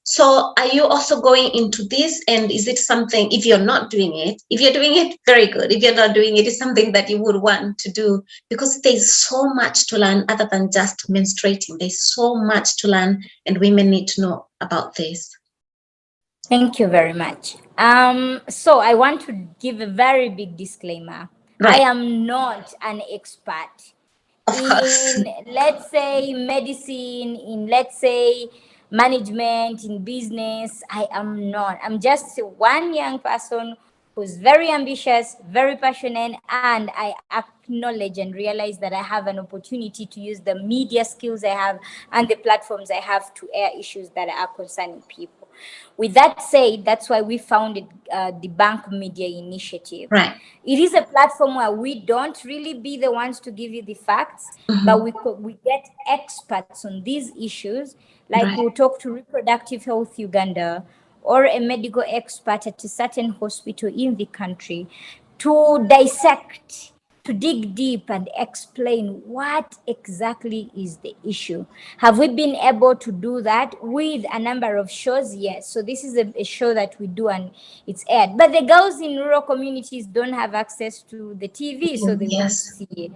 So are you also going into this? And is it something, if you're not doing it, if you're doing it, very good. If you're not doing it, it's something that you would want to do, because there's so much to learn other than just menstruating. There's so much to learn and women need to know about this. Thank you very much. So I want to give a very big disclaimer. Right. I am not an expert Of course. in, let's say, medicine, in, let's say, management, in business. I am not. I'm just one young person who's very ambitious, very passionate, and I acknowledge and realize that I have an opportunity to use the media skills I have and the platforms I have to air issues that are concerning people. With that said, that's why we founded Debunk Media Initiative. Right. It is a platform where we don't really be the ones to give you the facts, but we get experts on these issues. Like Right. we'll talk to Reproductive Health Uganda or a medical expert at a certain hospital in the country to dissect, to dig deep and explain what exactly is the issue. Have we been able to do that with a number of shows? Yes. So this is a show that we do and it's aired. But the girls in rural communities don't have access to the TV, so they won't Yes. see it.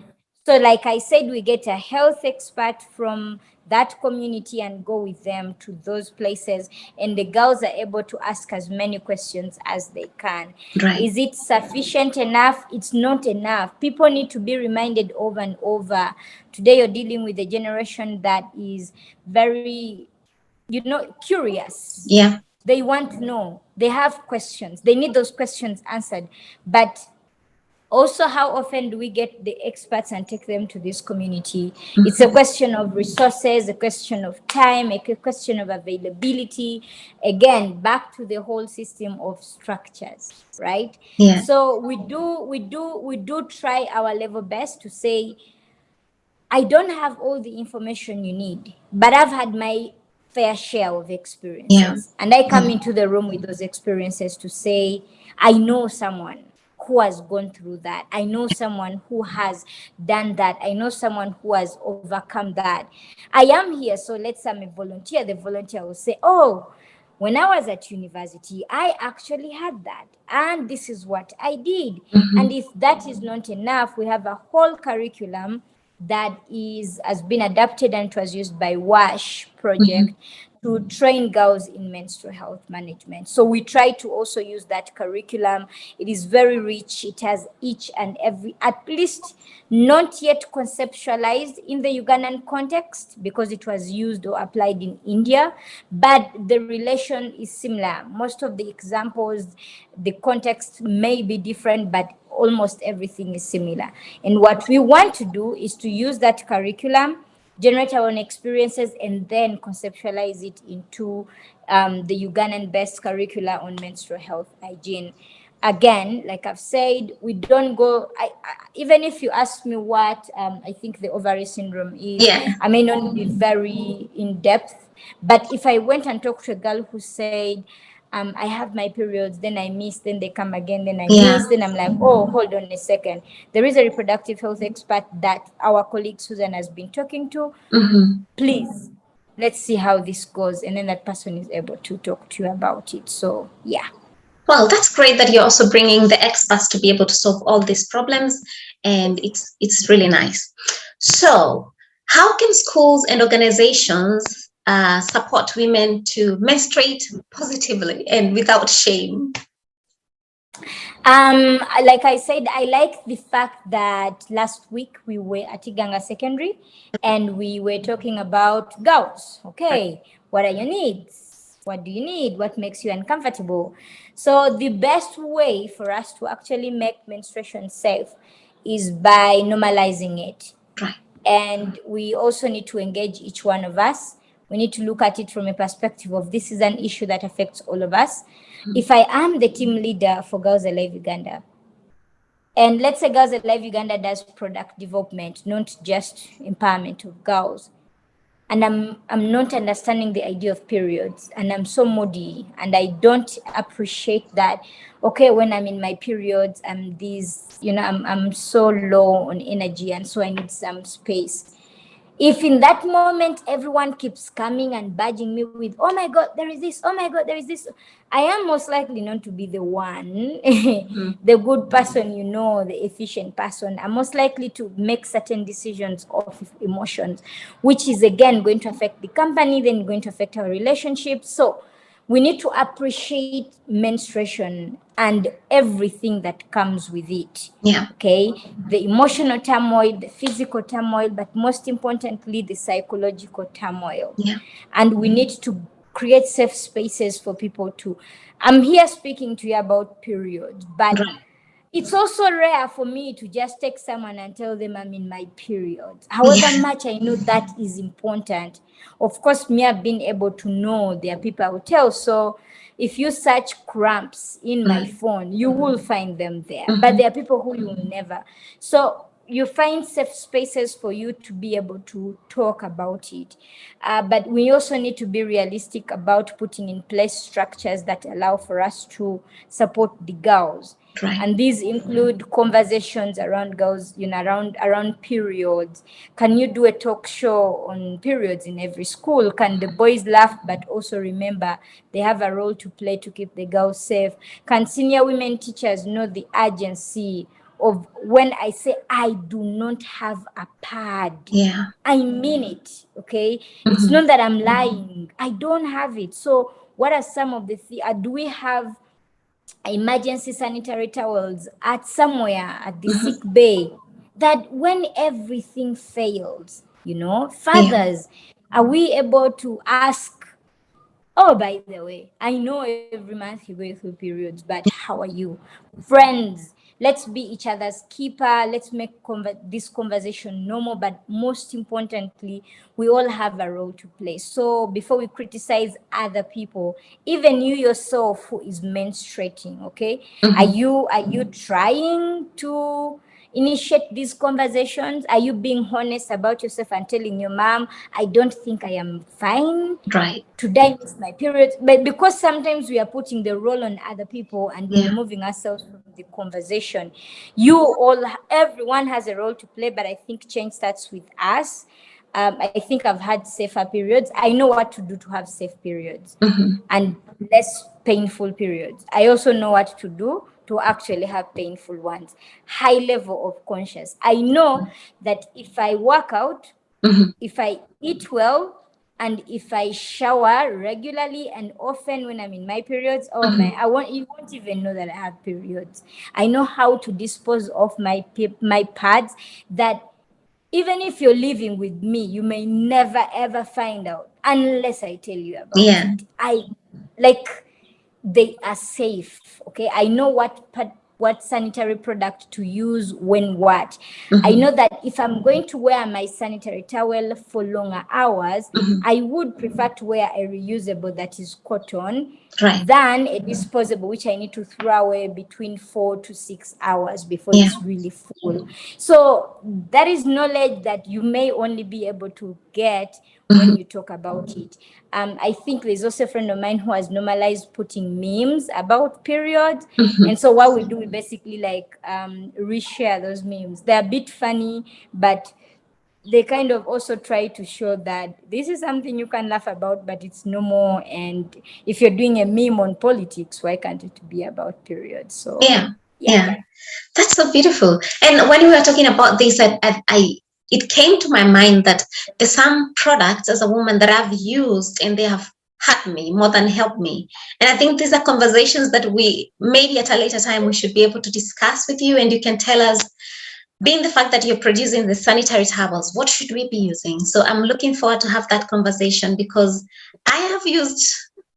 So like I said, we get a health expert from that community and go with them to those places, and the girls are able to ask as many questions as they can. Right. Is it sufficient enough? It's not enough. People need to be reminded over and over. Today you're dealing with a generation that is very, curious. Yeah. They want to know. They have questions. They need those questions answered. But also, how often do we get the experts and take them to this community? It's a question of resources, a question of time, a question of availability. Again, back to the whole system of structures, right? Yeah. So we do try our level best to say, I don't have all the information you need, but I've had my fair share of experiences. And I come into the room with those experiences to say, I know someone who has gone through that. I know someone who has done that. I know someone who has overcome that. I am here, so let's say I'm a volunteer. The volunteer will say, oh, when I was at university, I actually had that, and this is what I did. And if that is not enough, we have a whole curriculum that has been adapted and it was used by WASH project to train girls in menstrual health management. So we try to also use that curriculum. It is very rich. It has each and every, at least not yet conceptualized in the Ugandan context because it was used or applied in India, but the relation is similar. Most of the examples, the context may be different, but almost everything is similar. And what we want to do is to use that curriculum, generate our own experiences, and then conceptualize it into the Ugandan-based curricula on menstrual health hygiene. Again, like I've said, we don't go, even if you ask me what I think the ovary syndrome is, I may not be very in depth, but if I went and talked to a girl who said, I have my periods, then I miss, then they come again, then I miss, then I'm like, oh, hold on a second. There is a reproductive health expert that our colleague Susan has been talking to. Please, let's see how this goes. And then that person is able to talk to you about it. So, yeah. Well, that's great that you're also bringing the experts to be able to solve all these problems, and it's really nice. So, how can schools and organizations support women to menstruate positively and without shame? Like I said, I like the fact that last week we were at Iganga Secondary and we were talking about girls. Okay, what are your needs? What do you need? What makes you uncomfortable? So the best way for us to actually make menstruation safe is by normalizing it. And we also need to engage each one of us. We need to look at it from a perspective of this is an issue that affects all of us. If I am the team leader for Girls Alive Uganda, and let's say Girls Alive Uganda does product development, not just empowerment of girls, and I'm not understanding the idea of periods, and I'm so moody, and I don't appreciate that. Okay, when I'm in my periods, I'm this, I'm so low on energy, and so I need some space. If in that moment everyone keeps coming and badging me with, oh my God, there is this, oh my God, there is this, I am most likely not to be the one, the good person, the efficient person. I'm most likely to make certain decisions off of emotions, which is again going to affect the company, then going to affect our relationships. So we need to appreciate menstruation and everything that comes with it. Okay, the emotional turmoil, the physical turmoil, but most importantly, the psychological turmoil. And we need to create safe spaces for people to. I'm here speaking to you about periods, but it's also rare for me to just take someone and tell them I'm in my period. However much I know that is important. Of course, me, I've been able to know there are people I will tell. So if you search cramps in my phone, you will find them there. But there are people who you will never. So you find safe spaces for you to be able to talk about it. But we also need to be realistic about putting in place structures that allow for us to support the girls. And these include conversations around girls, around periods. Can you do a talk show on periods in every school? Can the boys laugh but also remember they have a role to play to keep the girls safe? Can senior women teachers know the urgency of when I say I do not have a pad? I mean it, okay? It's not that I'm lying. I don't have it. So what are some of the do we have emergency sanitary towels at somewhere at the sick bay, that when everything fails, fathers, are we able to ask, oh, by the way, I know every month you go through periods, but how are you? Friends, let's be each other's keeper. Let's make this conversation normal. But most importantly, we all have a role to play. So before we criticize other people, even you yourself who is menstruating, okay? Are you trying to initiate these conversations? Are you being honest about yourself and telling your mom, I don't think I am fine? Right. Today is my period. But because sometimes we are putting the role on other people and we're removing ourselves from the conversation. Everyone has a role to play, but I think change starts with us. I think I've had safer periods. I know what to do to have safe periods and less painful periods. I also know what to do to actually have painful ones. High level of conscious. I know that if I work out, if I eat well, and if I shower regularly and often when I'm in my periods, you won't even know that I have periods. I know how to dispose of my pads that even if you're living with me, you may never ever find out unless I tell you about it. They are safe. Okay, I know what sanitary product to use when what. I know that if I'm going to wear my sanitary towel for longer hours, I would prefer to wear a reusable that is cotton than a disposable which I need to throw away between 4 to 6 hours before it's really full. So that is knowledge that you may only be able to get when you talk about it. I think there's also a friend of mine who has normalized putting memes about periods. And so what we do, we basically reshare those memes. They're a bit funny, but they kind of also try to show that this is something you can laugh about, but it's normal. And if you're doing a meme on politics, why can't it be about periods? So yeah. That's so beautiful. And when we were talking about this, it came to my mind that there's some products as a woman that I've used and they have hurt me more than helped me. And I think these are conversations that we maybe at a later time we should be able to discuss with you, and you can tell us, being the fact that you're producing the sanitary towels, what should we be using? So I'm looking forward to have that conversation, because I have used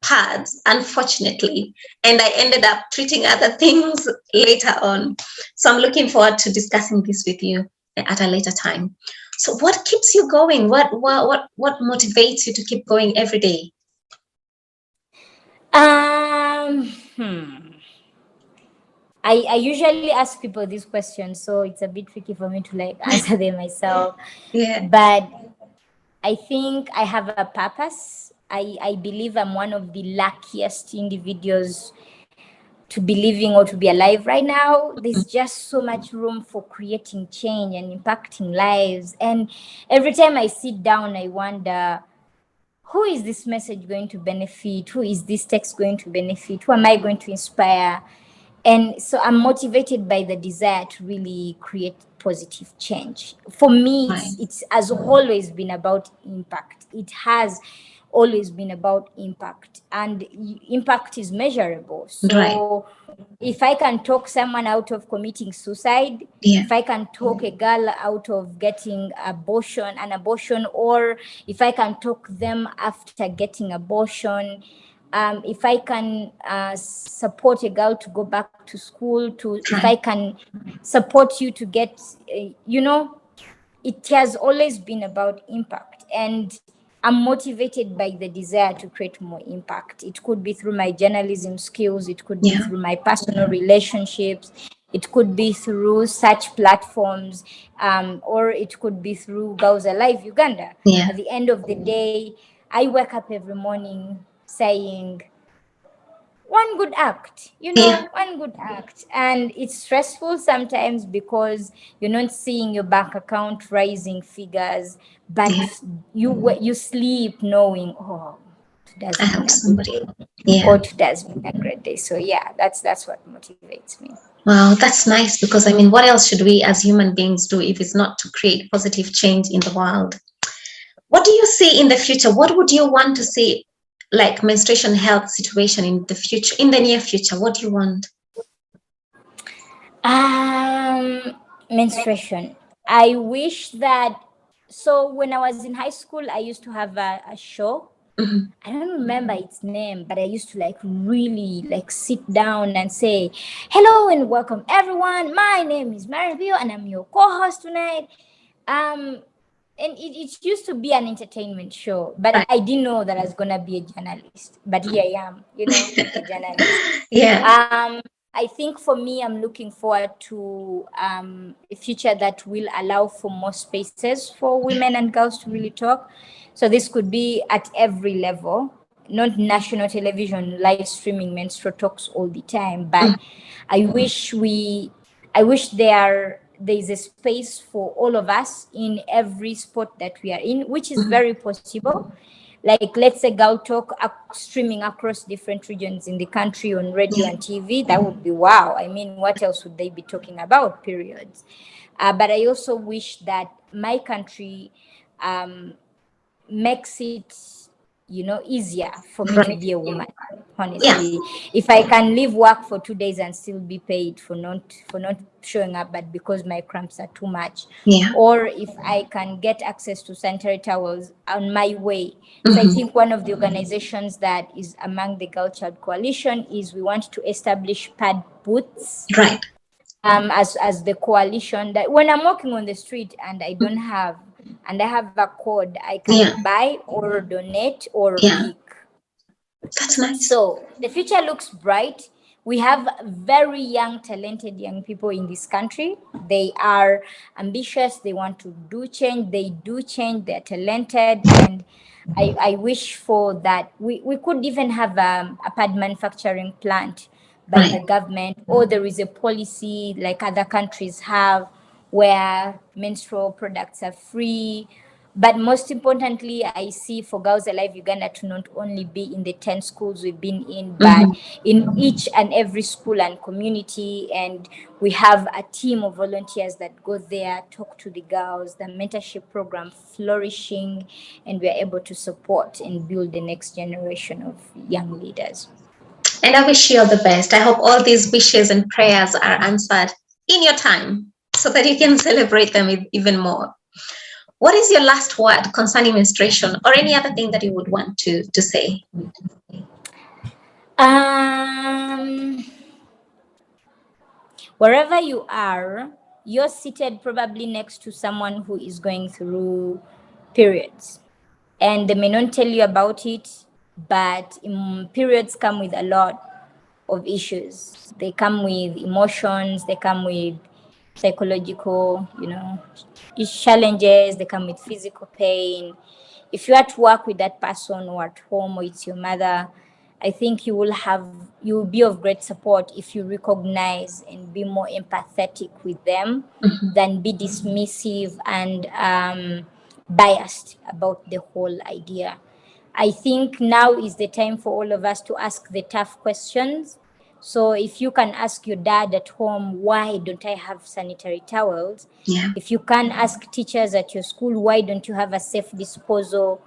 pads, unfortunately, and I ended up treating other things later on. So I'm looking forward to discussing this with you at a later time. So what keeps you going? What motivates you to keep going every day? I usually ask people these questions, so it's a bit tricky for me to answer them myself. But I think I have a purpose. I believe I'm one of the luckiest individuals to be living or to be alive right now. There's just so much room for creating change and impacting lives. And every time I sit down, I wonder, who is this message going to benefit? Who is this text going to benefit? Who am I going to inspire? And so I'm motivated by the desire to really create positive change. For me, it's has always been about impact. It has always been about impact, and impact is measurable. So if I can talk someone out of committing suicide, if I can talk a girl out of getting an abortion, or if I can talk them after getting abortion, if I can support a girl to go back to school, if I can support you to get, it has always been about impact. And I'm motivated by the desire to create more impact. It could be through my journalism skills. It could be through my personal relationships. It could be through such platforms, or it could be through Girls Alive Uganda. At the end of the day, I wake up every morning saying, one good act, one good act. And it's stressful sometimes because you're not seeing your bank account rising figures, but you sleep knowing, today's been a good day, or today's been a great day. So that's what motivates me. Wow, that's nice, because I mean, what else should we as human beings do if it's not to create positive change in the world? What do you see in the future? What would you want to see, like menstruation health situation in the future, in the near future? What do you want? Menstruation. I wish that. So when I was in high school, I used to have a show. I don't remember its name, but I used to really sit down and say, hello and welcome everyone. My name is Marion Apio and I'm your co-host tonight. And it used to be an entertainment show, but I didn't know that I was gonna be a journalist. But here I am, a journalist. I think for me, I'm looking forward to a future that will allow for more spaces for women and girls to really talk. So this could be at every level, not national television live streaming menstrual talks all the time, but I wish there's a space for all of us in every sport that we are in, which is very possible. Like, let's say Girl Talk streaming across different regions in the country on radio and TV. That would be wow. I mean, what else would they be talking about? Periods. But I also wish that my country makes it, easier for me to Right. be a woman. Yeah. Honestly, if I can leave work for 2 days and still be paid for not showing up, but because my cramps are too much, Yeah. or if I can get access to sanitary towels on my way. So I Mm-hmm. think one of the organizations that is among the Girl Child Coalition is we want to establish pad booths Right. as the coalition, that when I'm walking on the street and I have a code, I Yeah. can buy or donate or Yeah. pick. That's nice. So the future looks bright. We have very young, talented young people in this country. They are ambitious. They want to do change. They do change. They're talented. And I wish for that. We could even have a pad manufacturing plant by Right. the government, or there is a policy like other countries have where menstrual products are free. But most importantly, I see for Girls Alive Uganda to not only be in the 10 schools we've been in, but Mm-hmm. in each and every school and community. And we have a team of volunteers that go there, talk to the girls, the mentorship program flourishing, and we are able to support and build the next generation of young leaders. And I wish you all the best. I hope all these wishes and prayers are answered in your time so that you can celebrate them even more. What is your last word concerning menstruation or any other thing that you would want to say? Um, Wherever you are, you're seated probably next to someone who is going through periods. And they may not tell you about it, but periods come with a lot of issues. They come with emotions, they come with psychological, challenges, they come with physical pain. If you're at work with that person or at home or it's your mother, I think you will be of great support if you recognize and be more empathetic with them Mm-hmm. than be dismissive and biased about the whole idea. I think now is the time for all of us to ask the tough questions. So if you can ask your dad at home, why don't I have sanitary towels? Yeah. If you can ask teachers at your school, why don't you have a safe disposal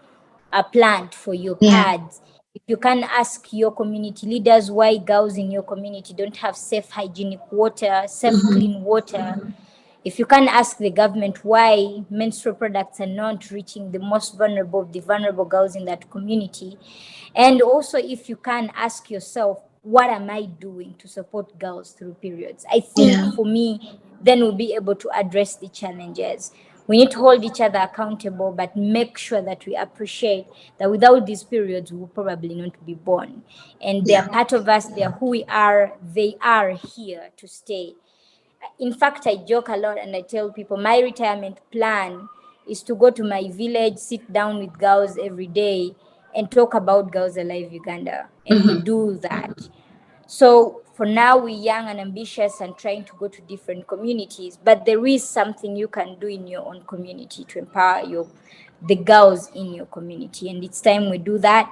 plant for your Yeah. pads? If you can ask your community leaders why girls in your community don't have safe hygienic water, safe Mm-hmm. clean water, if you can ask the government why menstrual products are not reaching the most vulnerable of the vulnerable girls in that community, and also if you can ask yourself, what am I doing to support girls through periods? I think Yeah. for me, then we'll be able to address the challenges. We need to hold each other accountable, but make sure that we appreciate that without these periods, we will probably not be born. And they're Yeah. part of us, they're who we are, they are here to stay. In fact, I joke a lot and I tell people my retirement plan is to go to my village, sit down with girls every day, and talk about Girls Alive Uganda. And we Mm-hmm. do that. So for now, we're young and ambitious and trying to go to different communities, but there is something you can do in your own community to empower the girls in your community. And it's time we do that.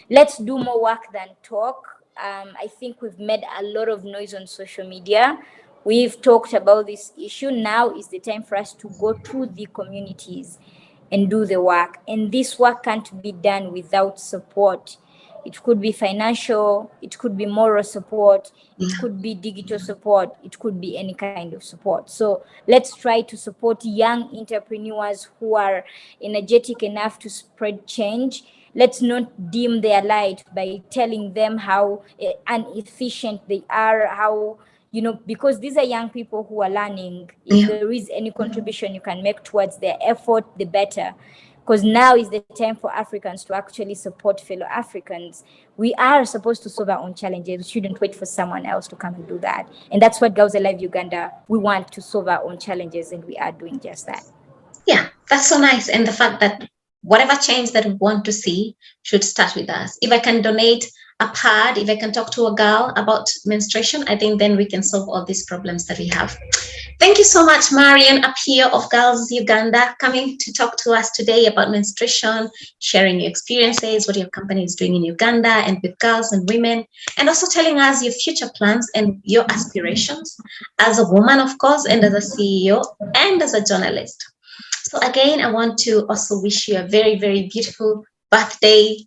Let's do more work than talk. I think we've made a lot of noise on social media. We've talked about this issue. Now is the time for us to go to the communities and do the work. And this work can't be done without support. It could be financial, it could be moral support, it Yeah. could be digital support, it could be any kind of support. So let's try to support young entrepreneurs who are energetic enough to spread change. Let's not dim their light by telling them how inefficient they are, how, because these are young people who are learning. If Yeah. there is any contribution you can make towards their effort, the better. because now is the time for Africans to actually support fellow Africans. We are supposed to solve our own challenges. We shouldn't wait for someone else to come and do that. And that's what Girls Alive Uganda, we want to solve our own challenges, and we are doing just that. Yeah, that's so nice. And the fact that whatever change that we want to see should start with us. If I can donate a pad, if I can talk to a girl about menstruation, I think then we can solve all these problems that we have. Thank you so much, Marion Apio of Girls Uganda, coming to talk to us today about menstruation, sharing your experiences, what your company is doing in Uganda and with girls and women, and also telling us your future plans and your aspirations as a woman, of course, and as a CEO and as a journalist. So again, I want to also wish you a very, very beautiful birthday,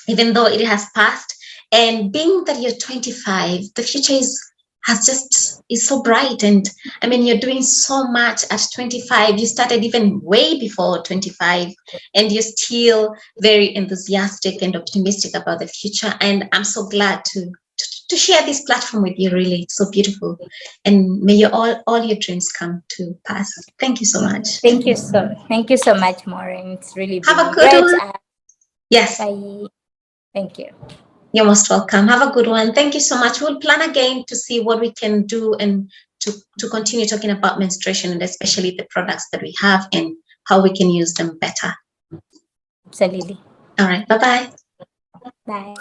even though it has passed. And being that you're 25, the future is so bright. And I mean, you're doing so much at 25. You started even way before 25, and you're still very enthusiastic and optimistic about the future. And I'm so glad to share this platform with you. Really, it's so beautiful. And may all your dreams come to pass. Thank you so much. Thank you so much, Maureen. It's really been Have a good great. one. Yes. Bye. Thank you. You're most welcome. Have a good one. Thank you so much. We'll plan again to see what we can do and to continue talking about menstruation, and especially the products that we have and how we can use them better. Absolutely. All right. Bye-bye. Bye.